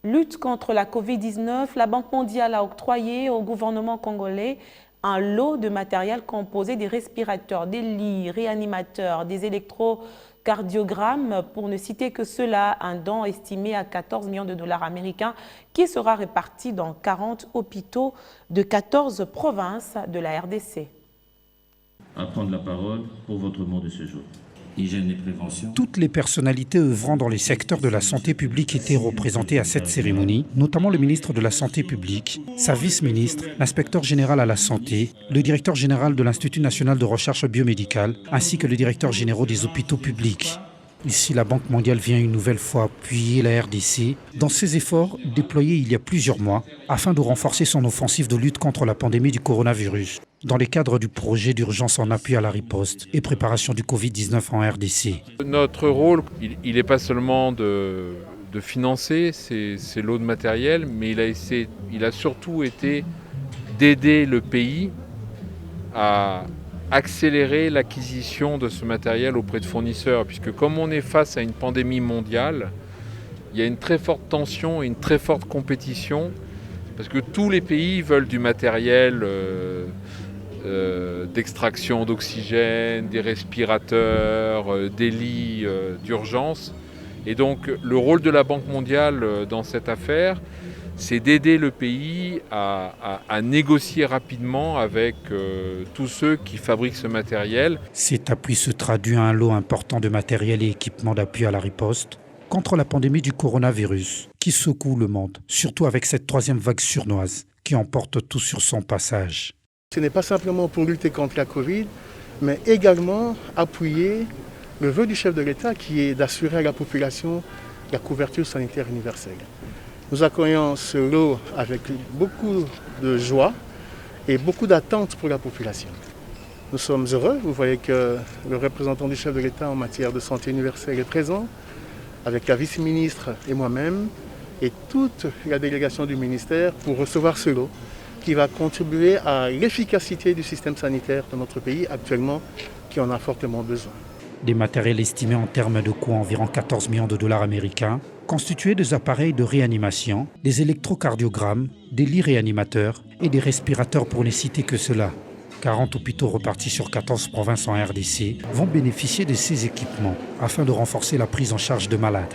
Lutte contre la Covid-19, la Banque mondiale a octroyé au gouvernement congolais un lot de matériel composé des respirateurs, des lits, réanimateurs, des électrocardiogrammes, pour ne citer que cela, un don estimé à 14 millions de dollars américains qui sera réparti dans 40 hôpitaux de 14 provinces de la RDC. À prendre la parole pour votre mot de ce jour. Hygiène et prévention. Toutes les personnalités œuvrant dans les secteurs de la santé publique étaient représentées à cette cérémonie, notamment le ministre de la Santé publique, sa vice-ministre, l'inspecteur général à la santé, le directeur général de l'Institut national de recherche biomédicale, ainsi que le directeur général des hôpitaux publics. Ici, la Banque mondiale vient une nouvelle fois appuyer la RDC dans ses efforts déployés il y a plusieurs mois afin de renforcer son offensive de lutte contre la pandémie du coronavirus dans le cadre du projet d'urgence en appui à la riposte et préparation du Covid-19 en RDC. Notre rôle, il n'est pas seulement de financer ces lots de matériel, mais il a surtout été d'aider le pays à accélérer l'acquisition de ce matériel auprès de fournisseurs, puisque comme on est face à une pandémie mondiale, il y a une très forte tension et une très forte compétition, parce que tous les pays veulent du matériel d'extraction d'oxygène, des respirateurs, des lits d'urgence. Et donc le rôle de la Banque mondiale dans cette affaire, c'est d'aider le pays à négocier rapidement avec tous ceux qui fabriquent ce matériel. Cet appui se traduit à un lot important de matériel et équipements d'appui à la riposte contre la pandémie du coronavirus qui secoue le monde, surtout avec cette troisième vague surnoise qui emporte tout sur son passage. Ce n'est pas simplement pour lutter contre la Covid, mais également appuyer le vœu du chef de l'État qui est d'assurer à la population la couverture sanitaire universelle. Nous accueillons ce lot avec beaucoup de joie et beaucoup d'attentes pour la population. Nous sommes heureux, vous voyez que le représentant du chef de l'État en matière de santé universelle est présent, avec la vice-ministre et moi-même, et toute la délégation du ministère pour recevoir ce lot qui va contribuer à l'efficacité du système sanitaire de notre pays actuellement, qui en a fortement besoin. Des matériels estimés en termes de coût environ 14 millions de dollars américains, constitués des appareils de réanimation, des électrocardiogrammes, des lits réanimateurs et des respirateurs pour ne citer que cela. 40 hôpitaux repartis sur 14 provinces en RDC vont bénéficier de ces équipements afin de renforcer la prise en charge de malades.